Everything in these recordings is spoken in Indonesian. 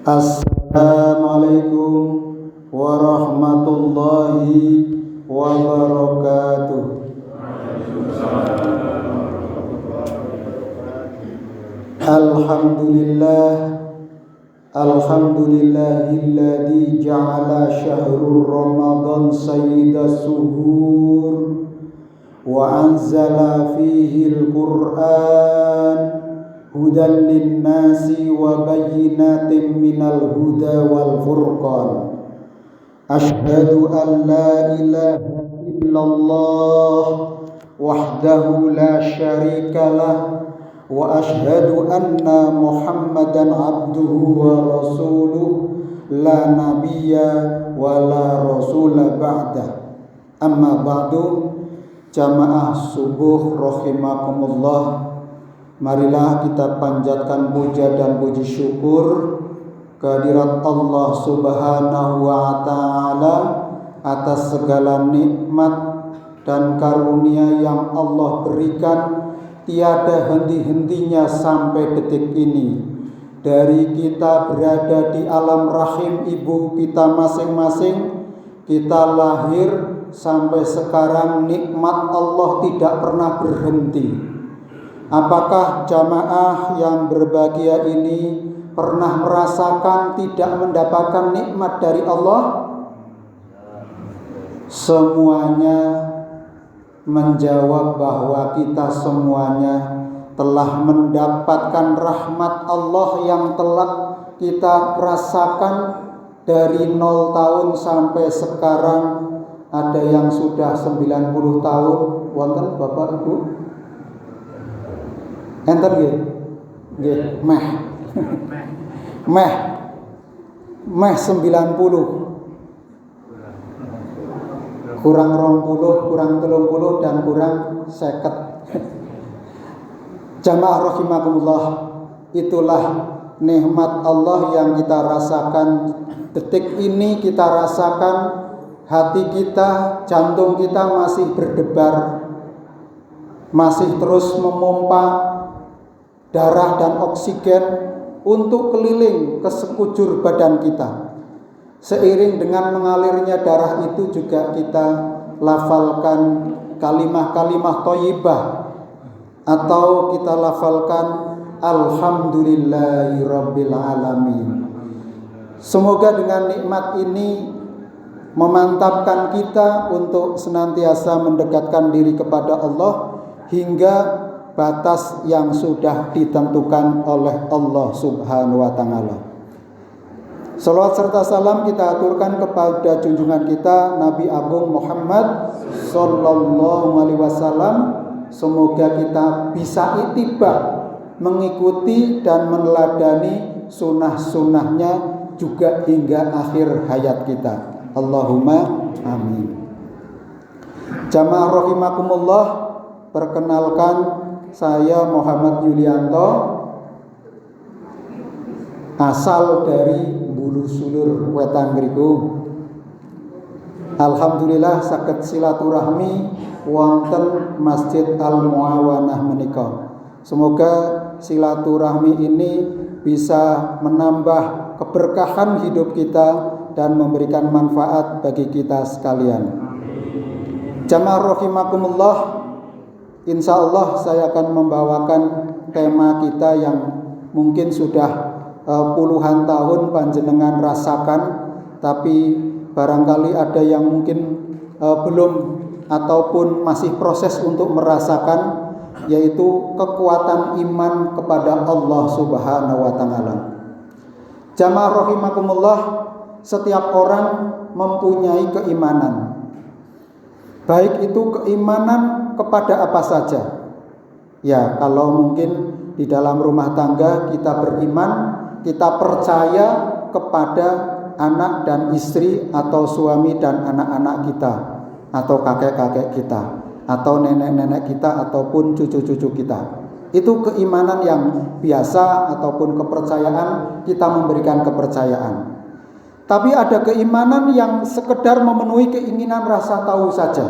Assalamualaikum warahmatullahi wabarakatuh. Alhamdulillah, alhamdulillahilladzi ja'ala syahrul ramadan sayyidas suhur wa anzala fihi al-Qur'an hudan linnasi wa bayyinatin minal huda wal furqan. Asyhadu an la ilaha illallah wahdahu la syarikalah wa asyhadu anna Muhammadan abduhu wa rasuluh la nabiyya wa la rasula ba'dah. Amma ba'du. Jamaah subuh rahimakumullah, marilah kita panjatkan puja dan puji syukur kehadirat Allah Subhanahu wa Ta'ala atas segala nikmat dan karunia yang Allah berikan tiada henti-hentinya sampai detik ini. Dari kita berada di alam rahim ibu kita masing-masing, kita lahir sampai sekarang, nikmat Allah tidak pernah berhenti. Apakah jamaah yang berbahagia ini pernah merasakan tidak mendapatkan nikmat dari Allah? Semuanya menjawab bahwa kita semuanya telah mendapatkan rahmat Allah yang telah kita rasakan dari 0 tahun sampai sekarang. Ada yang sudah 90 tahun. Wonten Bapak Ibu? Enten nggih? Nggih, meh 90. Kurang 20, kurang 30 dan kurang 50. Jamaah rahimakumullah, itulah nikmat Allah yang kita rasakan detik ini. Kita rasakan hati kita, jantung kita masih berdebar, masih terus memompa darah dan oksigen untuk keliling ke sekujur badan kita. Seiring dengan mengalirnya darah itu juga kita lafalkan kalimah-kalimah thayyibah, atau kita lafalkan alhamdulillahi rabbil alamin. Semoga dengan nikmat ini memantapkan kita untuk senantiasa mendekatkan diri kepada Allah hingga batas yang sudah ditentukan oleh Allah Subhanahu wa Ta'ala. Salawat serta salam kita aturkan kepada junjungan kita Nabi Agung Muhammad sallallahu alaihi wasallam. Semoga kita bisa ittiba, mengikuti dan meneladani sunnah-sunnahnya juga hingga akhir hayat kita. Allahumma amin. Jamaah rahimakumullah, perkenalkan saya Muhammad Yulianto, asal dari Bulu Sulur Wetan Griku. Alhamdulillah saged silaturahmi wonten Masjid Al Muawanah menika. Semoga silaturahmi ini bisa menambah keberkahan hidup kita dan memberikan manfaat bagi kita sekalian. Jamaah rahimakumullah, insyaallah saya akan membawakan tema kita yang mungkin sudah puluhan tahun panjenengan rasakan, tapi barangkali ada yang mungkin belum ataupun masih proses untuk merasakan, yaitu kekuatan iman kepada Allah Subhanahu wa Ta'ala. Jamaah rahimakumullah, setiap orang mempunyai keimanan. Baik itu keimanan kepada apa saja. Ya, kalau mungkin di dalam rumah tangga kita beriman, kita percaya kepada anak dan istri, atau suami dan anak-anak kita, atau kakek-kakek kita, atau nenek-nenek kita, ataupun cucu-cucu kita. Itu keimanan yang biasa ataupun kepercayaan, kita memberikan kepercayaan. Tapi ada keimanan yang sekedar memenuhi keinginan rasa tahu saja.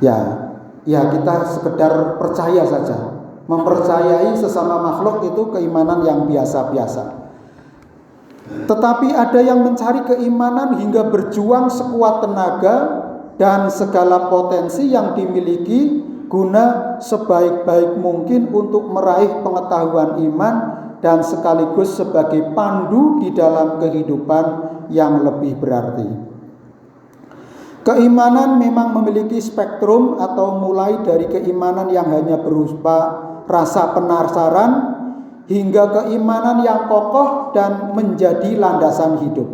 Ya kita sekedar percaya saja. Mempercayai sesama makhluk itu keimanan yang biasa-biasa. Tetapi ada yang mencari keimanan hingga berjuang sekuat tenaga dan segala potensi yang dimiliki guna sebaik-baik mungkin untuk meraih pengetahuan iman dan sekaligus sebagai pandu di dalam kehidupan yang lebih berarti. Keimanan memang memiliki spektrum atau mulai dari keimanan yang hanya berupa rasa penasaran hingga keimanan yang kokoh dan menjadi landasan hidup.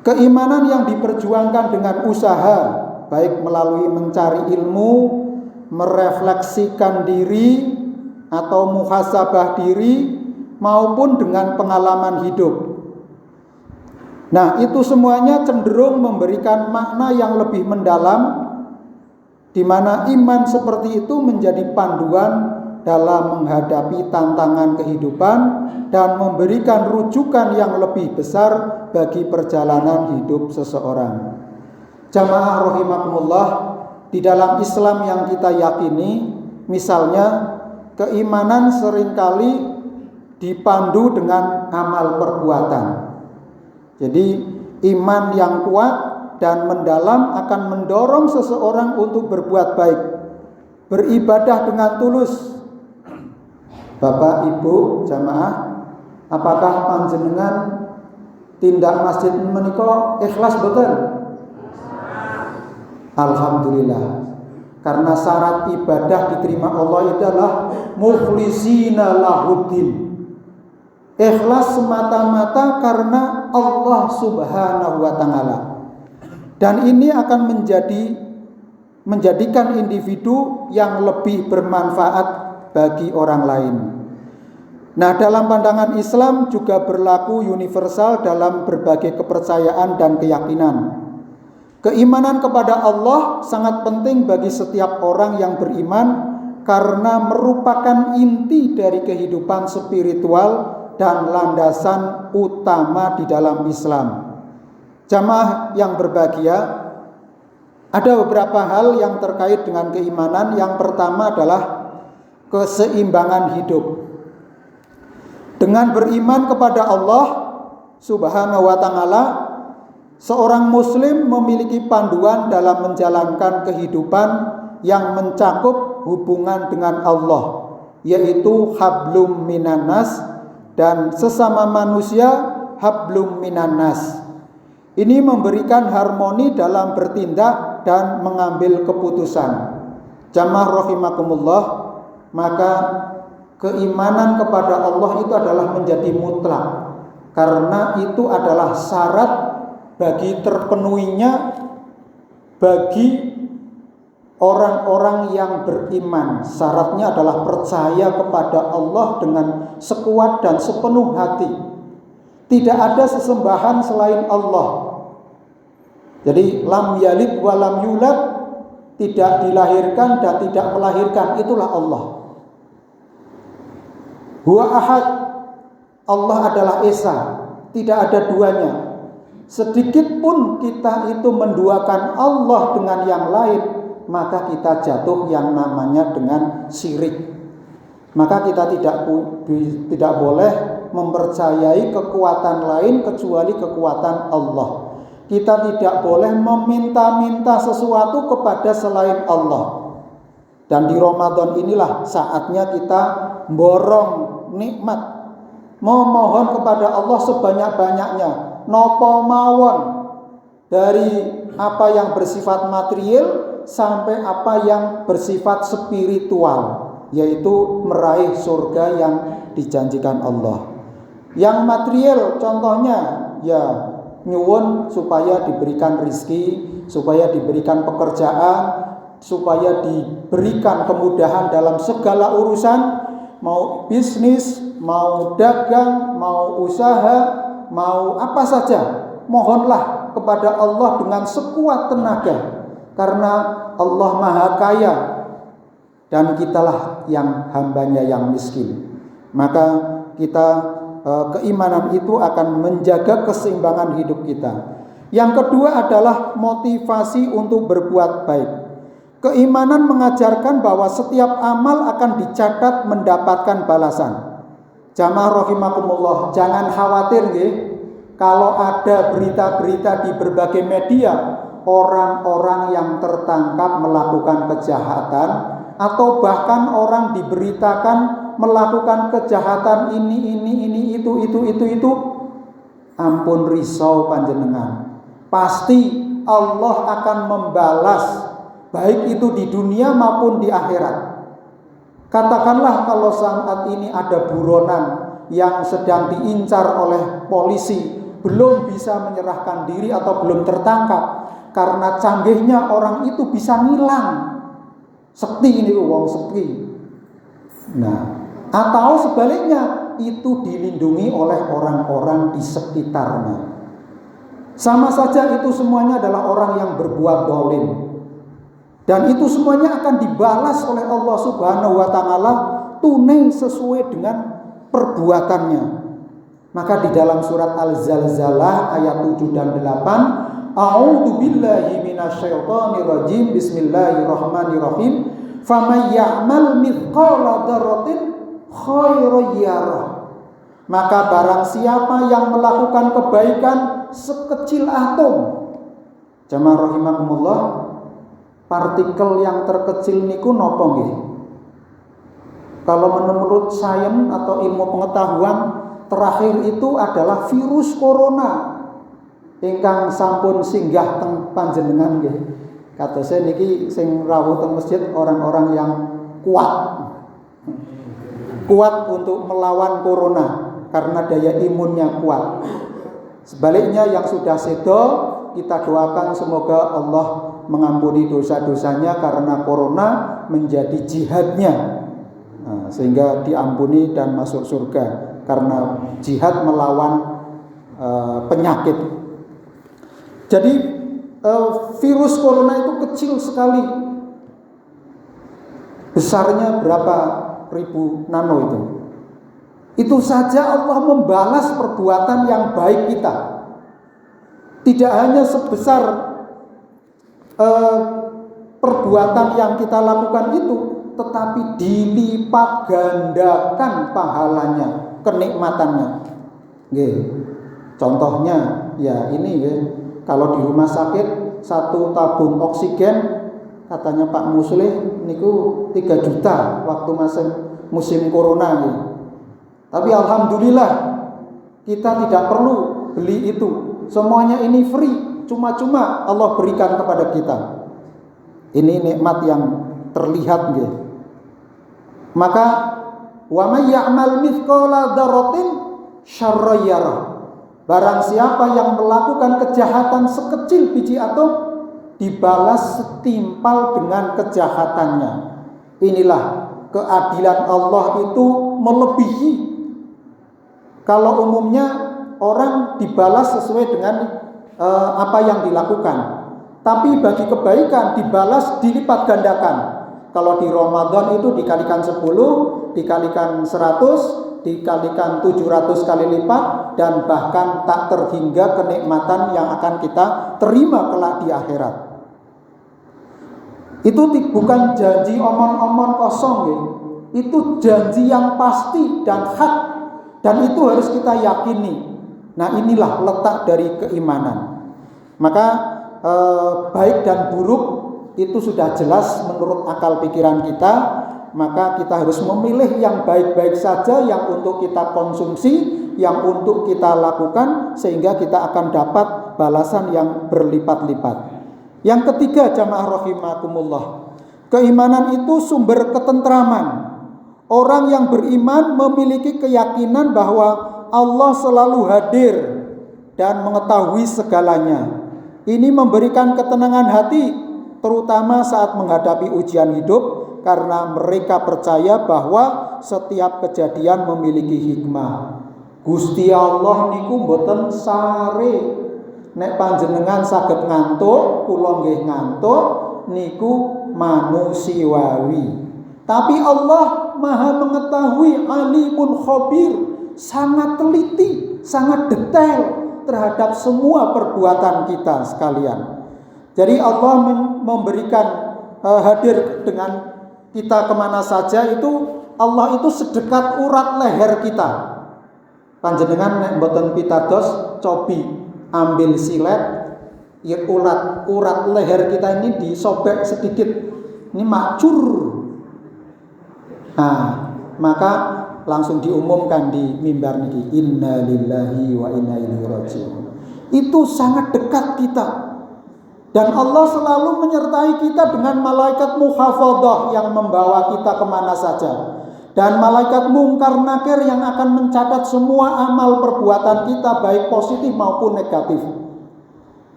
Keimanan yang diperjuangkan dengan usaha, baik melalui mencari ilmu, merefleksikan diri atau muhasabah diri, maupun dengan pengalaman hidup. Nah, itu semuanya cenderung memberikan makna yang lebih mendalam, di mana iman seperti itu menjadi panduan dalam menghadapi tantangan kehidupan dan memberikan rujukan yang lebih besar bagi perjalanan hidup seseorang. Jamaah rahimakumullah, di dalam Islam yang kita yakini, misalnya keimanan seringkali dipandu dengan amal perbuatan. Jadi iman yang kuat dan mendalam akan mendorong seseorang untuk berbuat baik, beribadah dengan tulus. Bapak, Ibu, jamaah, apakah panjenengan tindak masjid menika ikhlas betul? Alhamdulillah. Karena syarat ibadah diterima Allah itu adalah mukhlisina lahuddin. Ikhlas semata-mata karena Allah Subhanahu wa taala. Dan ini akan menjadikan individu yang lebih bermanfaat bagi orang lain. Nah, dalam pandangan Islam juga berlaku universal dalam berbagai kepercayaan dan keyakinan. Keimanan kepada Allah sangat penting bagi setiap orang yang beriman karena merupakan inti dari kehidupan spiritual dan landasan utama di dalam Islam. Jamaah yang berbahagia, ada beberapa hal yang terkait dengan keimanan. Yang pertama adalah keseimbangan hidup. Dengan beriman kepada Allah Subhanahu wa taala, seorang muslim memiliki panduan dalam menjalankan kehidupan yang mencakup hubungan dengan Allah, yaitu hablum minannas, dan sesama manusia hablum minannas. Ini memberikan harmoni dalam bertindak dan mengambil keputusan. Jamaah rahimakumullah, maka keimanan kepada Allah itu adalah menjadi mutlak, karena itu adalah syarat bagi terpenuhinya bagi orang-orang yang beriman. Syaratnya adalah percaya kepada Allah dengan sekuat dan sepenuh hati. Tidak ada sesembahan selain Allah. Jadi lam yalid wa lam yulad, tidak dilahirkan dan tidak melahirkan, itulah Allah. Huwa ahad, Allah adalah esa, tidak ada duanya. Sedikit pun kita itu menduakan Allah dengan yang lain, maka kita jatuh yang namanya dengan syirik. Maka kita tidak boleh mempercayai kekuatan lain kecuali kekuatan Allah. Kita tidak boleh meminta-minta sesuatu kepada selain Allah. Dan di Ramadan inilah saatnya kita borong nikmat, memohon kepada Allah sebanyak-banyaknya, nopo mawon, dari apa yang bersifat material sampai apa yang bersifat spiritual, yaitu meraih surga yang dijanjikan Allah. Yang material contohnya ya nyuwun supaya diberikan rizki, supaya diberikan pekerjaan, supaya diberikan kemudahan dalam segala urusan, mau bisnis, mau dagang, mau usaha, mau apa saja. Mohonlah kepada Allah dengan sekuat tenaga, karena Allah Maha Kaya dan kitalah yang hambanya yang miskin. Maka kita keimanan itu akan menjaga keseimbangan hidup kita. Yang kedua adalah motivasi untuk berbuat baik. Keimanan mengajarkan bahwa setiap amal akan dicatat mendapatkan balasan. Jamaah rahimakumullah, jangan khawatir nggih, kalau ada berita-berita di berbagai media orang-orang yang tertangkap melakukan kejahatan, atau bahkan orang diberitakan melakukan kejahatan ini itu. Ampun risau panjenengan. Pasti Allah akan membalas, baik itu di dunia maupun di akhirat. Katakanlah kalau saat ini ada buronan yang sedang diincar oleh polisi, belum bisa menyerahkan diri atau belum tertangkap, karena canggihnya orang itu bisa ngilang. Sekti ini wong sekti. Nah, atau sebaliknya itu dilindungi oleh orang-orang di sekitarnya. Sama saja itu semuanya adalah orang yang berbuat zalim. Dan itu semuanya akan dibalas oleh Allah Subhanahu wa taala tunai sesuai dengan perbuatannya. Maka di dalam surat Al-Zalzalah ayat 7 dan 8, A'udzu billahi minasyaitonir rajim. Bismillahirrahmanirrahim. Faman ya'mal mithqala dzarratin khairan yarah. Maka barang siapa yang melakukan kebaikan sekecil atom. Jamaah rahimakumullah, partikel yang terkecil niku napa nggih? Kalau menurut sains atau ilmu pengetahuan terakhir itu adalah virus corona ingkang sampun singgah teng panjenengan nggih. Kados niki sing rawuh teng masjid orang-orang yang kuat untuk melawan corona karena daya imunnya kuat. Sebaliknya yang sudah sedo, kita doakan semoga Allah mengampuni dosa-dosanya karena corona menjadi jihadnya, sehingga diampuni dan masuk surga karena jihad melawan penyakit. Jadi virus corona itu kecil sekali, besarnya berapa ribu nano itu. Itu saja Allah membalas perbuatan yang baik kita. Tidak hanya sebesar perbuatan yang kita lakukan itu, tetapi dilipat gandakan pahalanya, kenikmatannya. Contohnya ya ini ya, kalau di rumah sakit satu tabung oksigen katanya Pak Muslih niku 3 juta waktu musim corona nih. Tapi alhamdulillah kita tidak perlu beli itu. Semuanya ini free, cuma-cuma Allah berikan kepada kita. Ini nikmat yang terlihat gitu. Maka wa may ya'mal mithqala dzarratin syarran yarah. Barang siapa yang melakukan kejahatan sekecil biji atom, dibalas setimpal dengan kejahatannya. Inilah keadilan Allah itu melebihi. Kalau umumnya orang dibalas sesuai dengan apa yang dilakukan, tapi bagi kebaikan dibalas dilipat gandakan. Kalau di Ramadan itu dikalikan 10, dikalikan 100, dikalikan 700 kali lipat, dan bahkan tak terhingga kenikmatan yang akan kita terima kelak di akhirat. Itu bukan janji omong-omong kosong ya. Itu janji yang pasti dan hak, dan itu harus kita yakini. Nah, inilah letak dari keimanan. Maka baik dan buruk itu sudah jelas menurut akal pikiran kita. Maka kita harus memilih yang baik-baik saja, yang untuk kita konsumsi, yang untuk kita lakukan, sehingga kita akan dapat balasan yang berlipat-lipat. Yang ketiga, jamaah rahimakumullah, keimanan itu sumber ketentraman. Orang yang beriman memiliki keyakinan bahwa Allah selalu hadir dan mengetahui segalanya. Ini memberikan ketenangan hati, terutama saat menghadapi ujian hidup, karena mereka percaya bahwa setiap kejadian memiliki hikmah. Gusti Allah niku mboten sare. Nek panjenengan saged ngantuk, kula nggih ngantuk, niku manusiawi. Tapi Allah Maha mengetahui, alimun khabir, sangat teliti, sangat detail terhadap semua perbuatan kita sekalian. Jadi Allah memberikan hadir dengan kita kemana saja, itu Allah itu sedekat urat leher kita. Panjenengan nek mboten pitados cobi ambil silet, ya urat leher kita ini disobek sedikit, ini macur. Nah, maka langsung diumumkan di mimbar niki, inna lillahi wa inna ilaihi raji'un. Itu sangat dekat kita. Dan Allah selalu menyertai kita dengan malaikat muhafadhah yang membawa kita kemana saja. Dan malaikat mungkar nakir yang akan mencatat semua amal perbuatan kita, baik positif maupun negatif.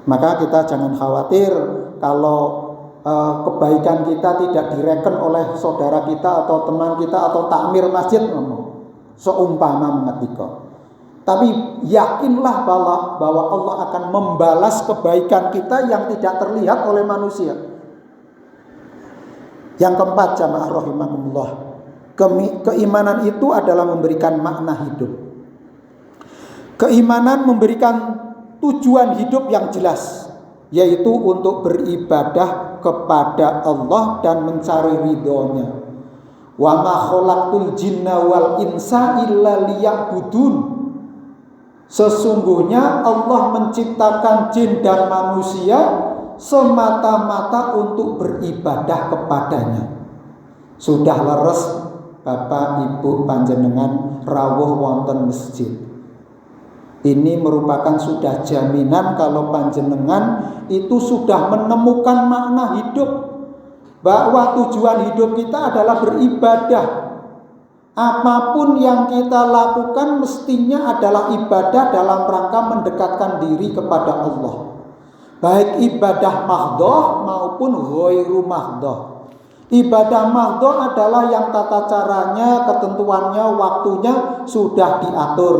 Maka kita jangan khawatir kalau kebaikan kita tidak direken oleh saudara kita atau teman kita atau takmir masjid, seumpama mengetika. Tapi yakinlah bahwa Allah akan membalas kebaikan kita yang tidak terlihat oleh manusia. Yang keempat, jamaah rahimakumullah, keimanan itu adalah memberikan makna hidup. Keimanan memberikan tujuan hidup yang jelas, yaitu untuk beribadah kepada Allah dan mencari ridhonya. Wa ma khalaqtul jinna wal insa illa liya'budun. Sesungguhnya Allah menciptakan jin dan manusia semata-mata untuk beribadah kepadanya. Sudah leres Bapak Ibu panjenengan rawuh wonten masjid. Ini merupakan sudah jaminan kalau panjenengan itu sudah menemukan makna hidup, bahwa tujuan hidup kita adalah beribadah. Apapun yang kita lakukan mestinya adalah ibadah dalam rangka mendekatkan diri kepada Allah, baik ibadah mahdhah maupun ghairu mahdhah. Ibadah mahdhah adalah yang tata caranya, ketentuannya, waktunya sudah diatur.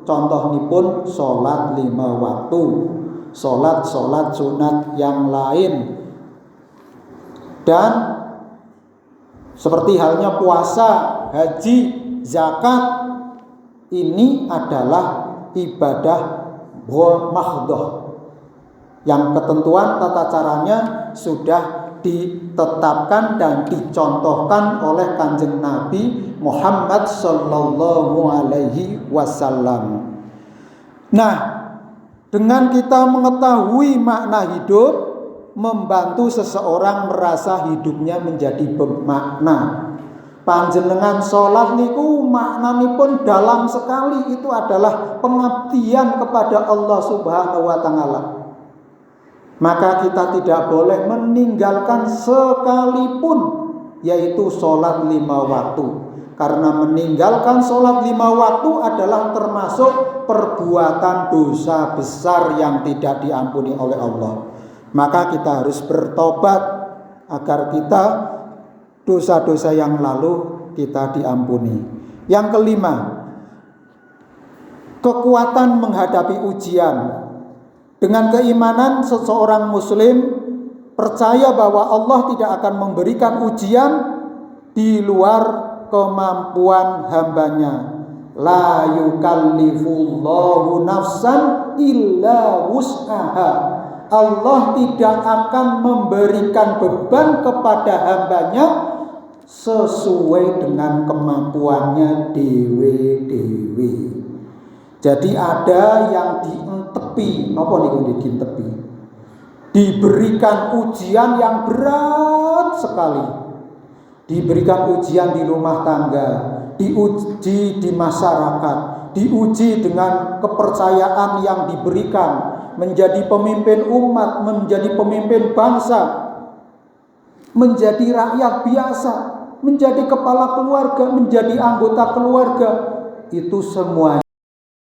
Contohipun sholat 5 waktu, sholat sunat yang lain, dan seperti halnya puasa, haji, zakat, ini adalah ibadah mahdhah yang ketentuan tata caranya sudah ditetapkan dan dicontohkan oleh Kanjeng Nabi Muhammad sallallahu alaihi wasallam. Nah, dengan kita mengetahui makna hidup, membantu seseorang merasa hidupnya menjadi bermakna. Panjenengan sholat niku maknanipun dalam sekali, itu adalah pengabdian kepada Allah Subhanahu wa taala. Maka kita tidak boleh meninggalkan sekalipun, yaitu sholat 5 waktu. Karena meninggalkan sholat 5 waktu adalah termasuk perbuatan dosa besar yang tidak diampuni oleh Allah. Maka kita harus bertobat agar kita dosa-dosa yang lalu kita diampuni. Yang kelima, kekuatan menghadapi ujian. Dengan keimanan seseorang muslim percaya bahwa Allah tidak akan memberikan ujian di luar kemampuan hambanya. La yukallifullahu nafsan illa wus'aha. Allah tidak akan memberikan beban kepada hambanya sesuai dengan kemampuannya dewe-dewe. Jadi ada yang dientepi, apa niku dientepi? Diberikan ujian yang berat sekali. Diberikan ujian di rumah tangga, diuji di masyarakat, diuji dengan kepercayaan yang diberikan, menjadi pemimpin umat, menjadi pemimpin bangsa, menjadi rakyat biasa, menjadi kepala keluarga, menjadi anggota keluarga. Itu semua